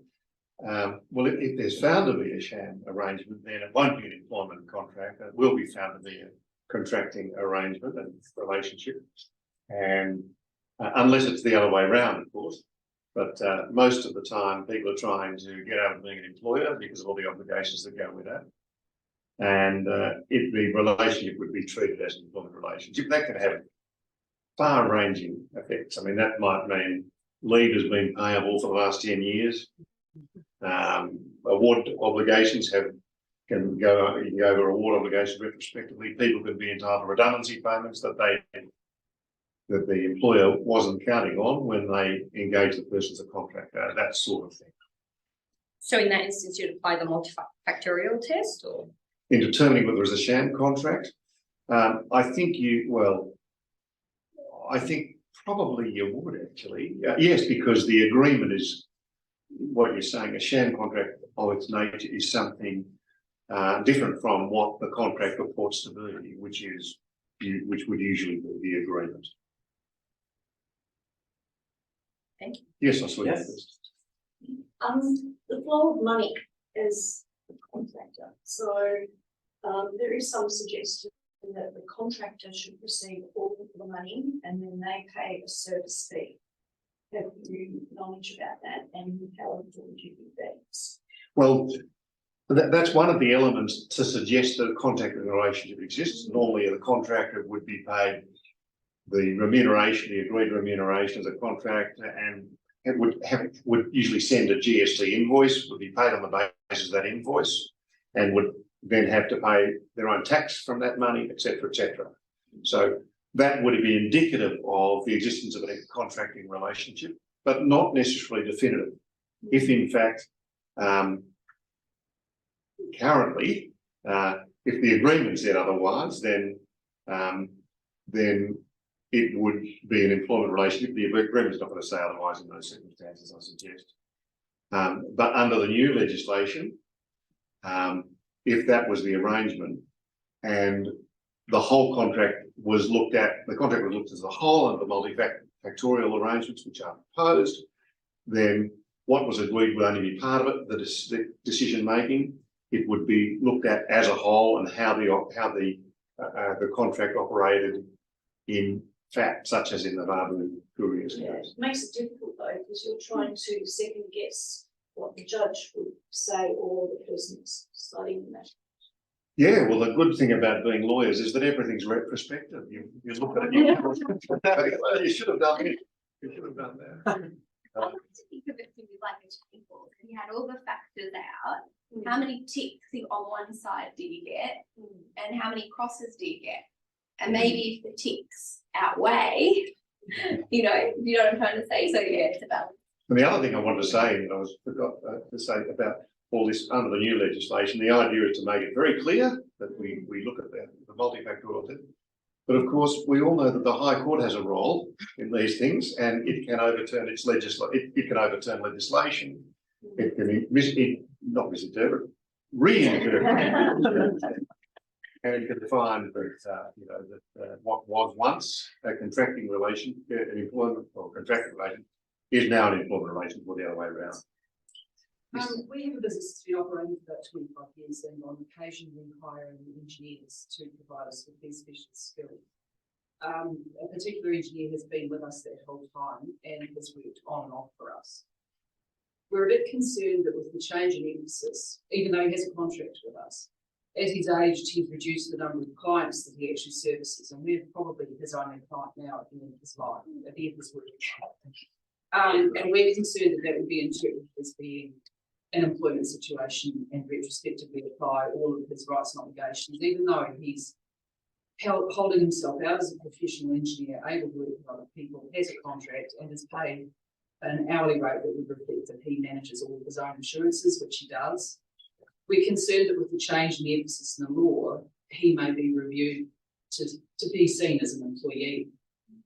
if there's found to be a sham arrangement, then it won't be an employment contract. It will be found to be a contracting arrangement and relationship, and unless it's the other way around, of course. But most of the time, people are trying to get out of being an employer because of all the obligations that go with that. And if the relationship would be treated as an employment relationship, that could have far-ranging effects. I mean, that might mean leave has been payable for the last 10 years. Award obligations can go over award obligations retrospectively. People could be entitled to redundancy payments that the employer wasn't counting on when they engaged the person as a contractor, that sort of thing.
So in that instance, you'd apply the multifactorial test, or?
In determining whether it's a sham contract, I think I think probably you would actually. Yes, because the agreement is what you're saying, a sham contract of its nature is something different from what the contract purports to be, which would usually be the agreement.
Thank you.
Yes, I saw you
Yes.
first.
The flow of money is a contractor, so there is some suggestion that the contractor should receive all of the money and then they pay a service fee. Have you knowledge about that, and how would you do that?
Well, that's one of the elements to suggest that a contracting relationship exists. Normally, the contractor would be paid the remuneration, the agreed remuneration as a contractor, and it would usually send a GST invoice, would be paid on the basis of that invoice, and would then have to pay their own tax from that money, etc., etc. So that would be indicative of the existence of a contracting relationship, but not necessarily definitive. If in fact, currently, if the agreement said otherwise, then it would be an employment relationship. The agreement is not going to say otherwise in those circumstances, I suggest. But under the new legislation, if that was the arrangement and the whole contract was looked at, the contract was looked as a whole and the multifactorial arrangements which are proposed, then what was agreed would only be part of it, the decision making. It would be looked at as a whole and how the contract operated in fact, such as in the Babu Courier's
Yeah,
case.
it makes it difficult though, because you're trying to second guess what the judge would say or the person studying the matter.
Yeah, well, the good thing about being lawyers is that everything's retrospective. You look at it, you should have done it. You should have done that.
I like to think of it to be like a table. You had all the factors out. How many ticks on one side do you get? And how many crosses do you get? And maybe if the ticks outweigh, you know what I'm trying to say? So yeah, it's about.
And the other thing I wanted to say, and I forgot to say about all this under the new legislation, the idea is to make it very clear that we look at the multifactorial thing. But of course, we all know that the High Court has a role in these things, and it can overturn its it can overturn legislation. It can not misinterpret, reinterpret, and it can find that what was once a contracting relation, an employment or contracting relation, is now an employment relation, or the other way around.
We have a business that's been operating for about 25 years, and on occasion we hire engineers to provide us with these specialist skills. A particular engineer has been with us that whole time and has worked on and off for us. We're a bit concerned that with the change in emphasis, even though he has a contract with us, as he's aged, he's reduced the number of clients that he actually services, and we're probably his only client now at the end of his life, at the end of his work. And we're concerned that would be interpreted as being an employment situation and retrospectively apply all of his rights and obligations, even though he's holding himself out as a professional engineer, able to work with other people, has a contract and is paid an hourly rate that would reflect that he manages all of his own insurances, which he does. We're concerned that with the change in the emphasis in the law, he may be reviewed to be seen as an employee.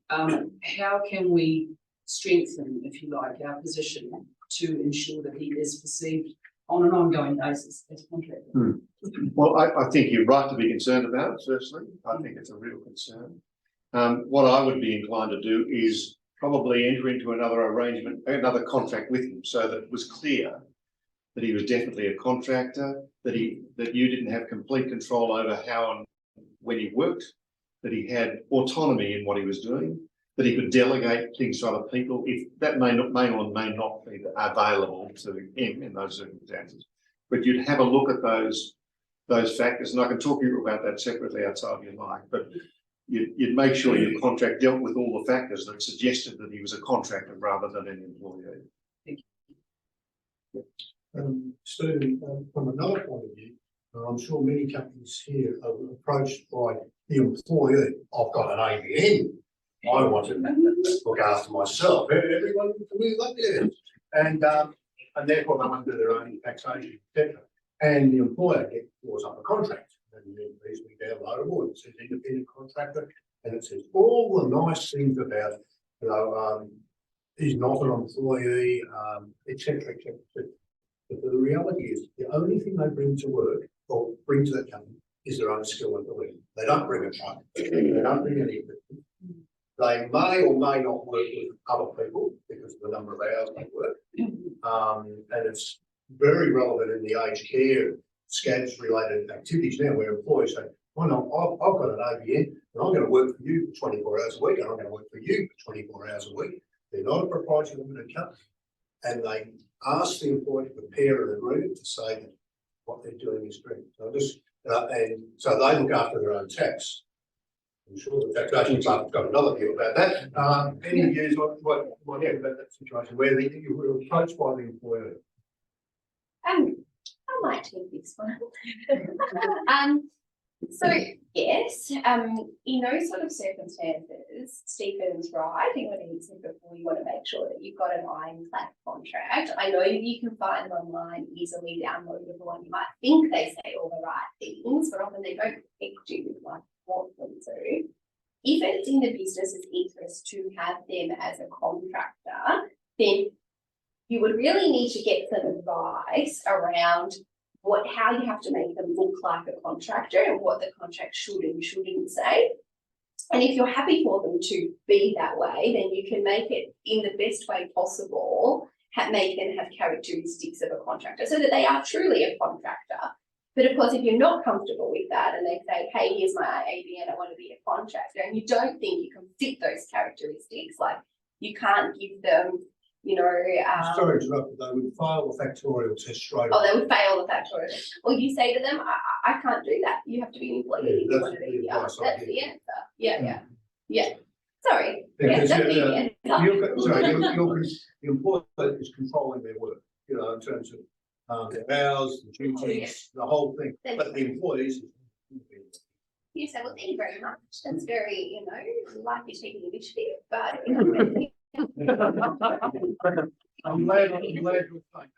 How can we strengthen, if you like, our position to ensure that he is perceived on an ongoing basis as a contractor?
Well, I think you're right to be concerned about it, firstly. I think it's a real concern. What I would be inclined to do is probably enter into another arrangement, another contract with him, so that it was clear that he was definitely a contractor, that you didn't have complete control over how and when he worked, that he had autonomy in what he was doing, that he could delegate things to other people if that may or may not be available to him in those circumstances. But you'd have a look at those factors, and I can talk to you about that separately outside if you like, but you'd make sure your contract dealt with all the factors that suggested that he was a contractor rather than an employee.
Thank
you.
Stephen, from another point of view, I'm sure many companies here are approached by the employee. I've got an ABN. I want to look after myself. Everyone familiar with that? Yeah. And therefore they want to do their own taxation, etc. And the employer draws up a contract and reasonably downloadable, it says independent contractor, and it says all the nice things about, you know, he's not an employee, et cetera, et cetera, et cetera. But the reality is, the only thing they bring to work or bring to that company is their own skill and ability. They don't bring a truck, they don't bring any equipment. They may or may not work with other people because of the number of hours they work. And it's very relevant in the aged care, SCADS related activities now where employees say, well, no, I've got an ABN and I'm going to work for you for 24 hours a week and I'm going to work for you for 24 hours a week. They're not a proprietary limited company. And they ask the employee to prepare an agreement to say that what they're doing is correct. So just, and so they look after their own tax. I'm sure the taxation department's got another view about that. Any views on what about that situation where you were approached by the employer?
I might take this one. So yes, in those sort of circumstances, Stephen's right. In what he said before, you want to make sure that you've got an ironclad contract. I know you can find them online easily downloadable, and you might think they say all the right things, but often they don't protect you with what you want them to. If it's in the business's interest to have them as a contractor, then you would really need to get some advice around how you have to make them look like a contractor and what the contract should and shouldn't say. And if you're happy for them to be that way, then you can make it in the best way possible, make them have characteristics of a contractor so that they are truly a contractor. But of course, if you're not comfortable with that and they say, hey, here's my ABN, I want to be a contractor, and you don't think you can fit those characteristics, like you can't give them, you know,
sorry to interrupt, they would fail the factorial test straight away.
Oh, they would fail the factorial test. Well, you say to them, I can't do that. You have to be an employee.
Yeah,
That's the answer. Yeah. Sorry.
Yeah,
Yeah, that's the answer.
The employer is controlling their work, you know, in terms of their hours, the duties, the whole thing. But the employees.
You say, well, thank you very much. That's very, you know, like you're taking initiative, but
I'm glad you're saying that.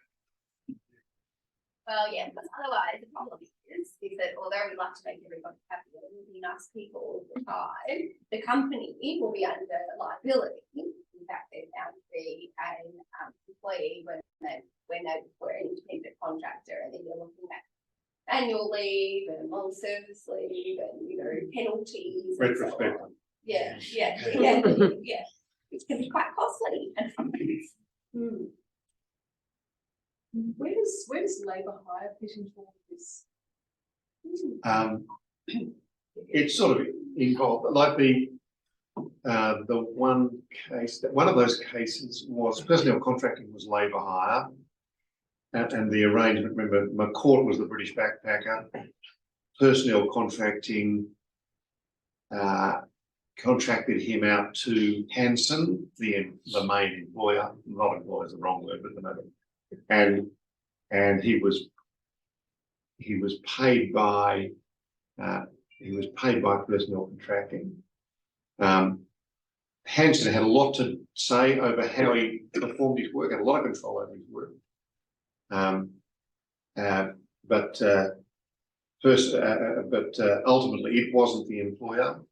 well, yeah, because otherwise the problem is that although we like to make everybody happy and be nice people all the time, the company will be under liability. In fact, they're bound to be an employee when they were an independent contractor, and then you're looking at annual leave and long service leave and, you know, penalties.
Retrospective.
So yeah. Which can be quite costly.
Where does labour hire fit into all of this?
It's sort of involved, like the one case, one of those cases was personnel contracting was labour hire. And the arrangement, remember, McCourt was the British backpacker. Personnel contracting contracted him out to Hanson, the main employer. Not employer is the wrong word, but the main. And he was paid by personnel contracting. Hanson had a lot to say over how he performed his work, had a lot of control over his work. But ultimately it wasn't the employer,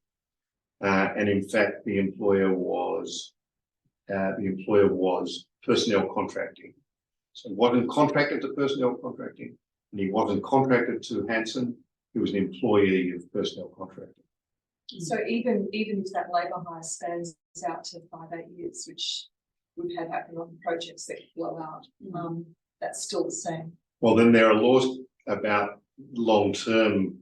and in fact the employer was personnel contracting. So he wasn't contracted to personnel contracting, and he wasn't contracted to Hanson. He was an employee of personnel contracting.
So even if that labour hire spans out to 5-8 years, which we've had happen on projects that blow out, that's still the same.
Well, then there are laws about long-term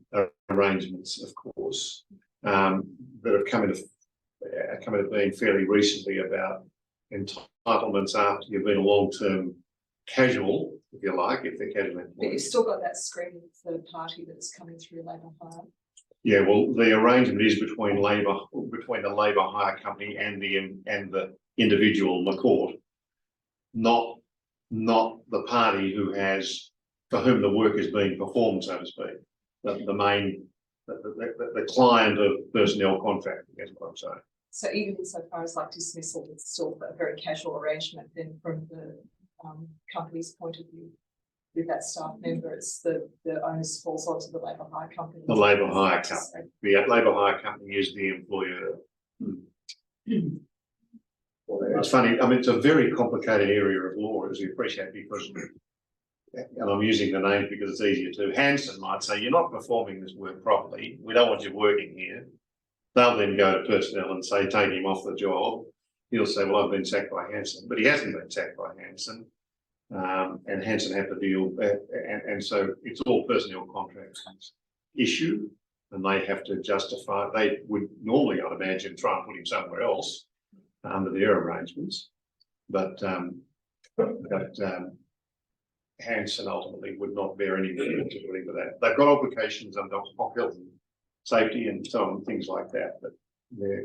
arrangements, of course, that have come into being fairly recently about entitlements after you've been a long-term casual, if you like, if they're casual employees.
But you've still got that screening third party that's coming through labour hire.
Yeah, well, the arrangement is between the labour hire company and the individual McCourt, not the party for whom the work is being performed, so to speak. The client of personnel contracting, that's what I'm saying.
So even insofar as like dismissal, it's still a very casual arrangement then from the company's point of view. with that staff member, it's the onus falls onto the labour hire company.
The labour hire company, the labour hire company is the employer. It's funny, I mean, it's a very complicated area of law, as you appreciate, because, and I'm using the name because it's easier to, Hanson might say, you're not performing this work properly, we don't want you working here. They'll then go to personnel and say, take him off the job. He'll say, well, I've been sacked by Hanson, but he hasn't been sacked by Hanson. And Hanson have to deal, and so it's all personnel contracts issue, and they have to justify, they would normally, I'd imagine, try and put him somewhere else under their arrangements, but Hanson ultimately would not bear any responsibility for that. They've got obligations under health and safety and so on, things like that, but their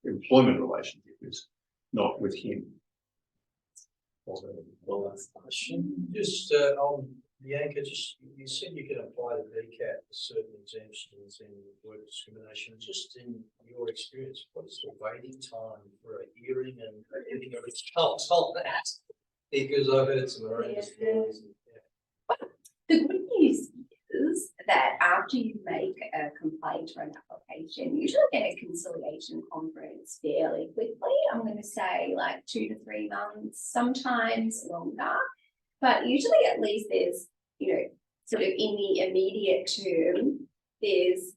employment relationship is not with him.
Well, last question. Just on Bianca, just you said you can apply the VCAT for certain exemptions in work discrimination. Just in your experience, what is the waiting time for a hearing and getting a result on that? Because I've heard some horrendous stories.
The good news is that after you make a complaint or an application, you usually get a conciliation conference fairly quickly. I'm going to say like 2 to 3 months, sometimes longer, but usually at least there's, you know, sort of in the immediate term, there's,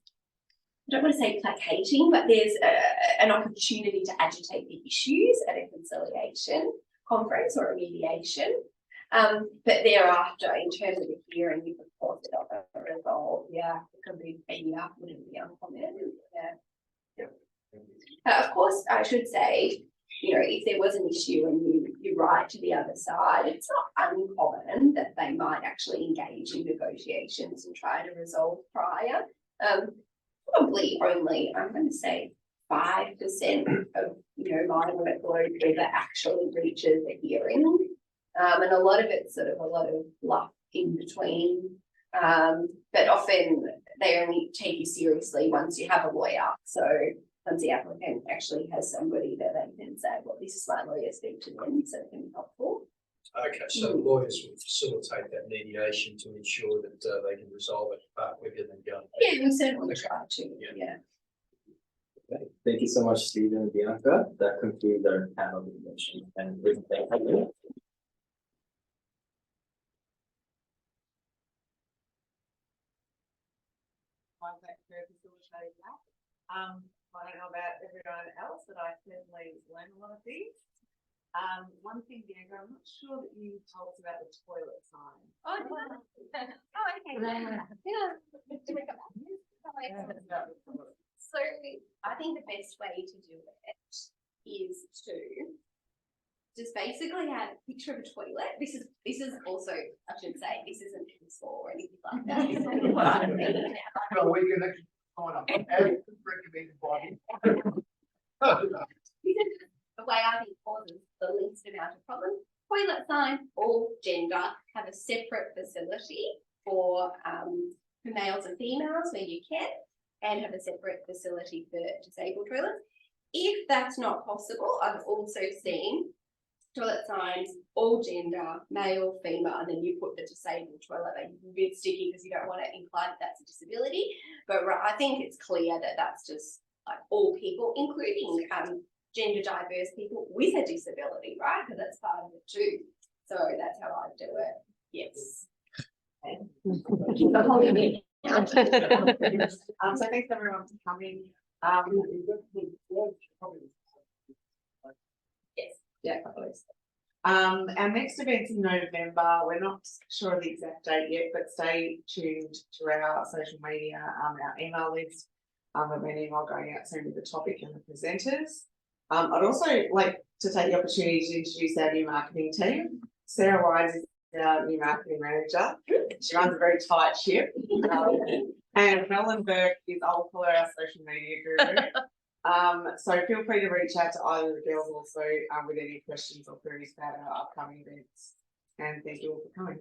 I don't want to say placating, but there's an opportunity to agitate the issues at a conciliation conference or a mediation. But thereafter, in terms of the hearing, you could force it off a resolve. Yeah, it could be a year, wouldn't be uncommon. Yeah. Of course, I should say, you know, if there was an issue and you write to the other side, it's not uncommon that they might actually engage in negotiations and try to resolve prior. Probably only, I'm going to say, 5% of, you know, my workload ever actually reaches a hearing. And a lot of it's sort of a lot of fluff in between. But often they only take you seriously once you have a lawyer. So once the applicant actually has somebody that they can say, well, this is my lawyer, speak to them, so it can be helpful.
Okay, so lawyers will facilitate that mediation to ensure that they can resolve it quicker than going.
Yeah, we certainly try to. Yeah.
Okay. Thank you so much, Stephen and Bianca. That concludes our panel discussion and thank you.
I don't know about everyone else, but I certainly learned a lot of things. One thing, Bianca, I'm not sure that you told us about the toilet sign.
Oh, no. Oh, okay. Yeah. So I think the best way to do it is to just basically have a picture of a toilet. This is also, I should say, this isn't install or anything like that. This is what I'm thinking about.
Well, we can actually sign up as recommended by him.
The way I think causes the least amount of problems. Toilet sign, all gender, have a separate facility for males and females where you can, and have a separate facility for disabled toilets. If that's not possible, I've also seen toilet signs, all gender, male, female, and then you put the disabled toilet, like a bit sticky because you don't want to imply that that's a disability. But I think it's clear that that's just like all people, including gender diverse people with a disability, right? Because that's part of it too. So that's how I do it. Yes.
So thanks everyone for coming.
Yes.
Yeah, our next event's in November. We're not sure of the exact date yet, but stay tuned to our social media, our email list. There'll be an email going out soon with the topic and the presenters. I'd also like to take the opportunity to introduce our new marketing team. Sarah Wise is our new marketing manager. She runs a very tight ship. And Helen Burke is our social media guru. So feel free to reach out to either of the girls also with any questions or queries about our upcoming events. And thank you all for coming.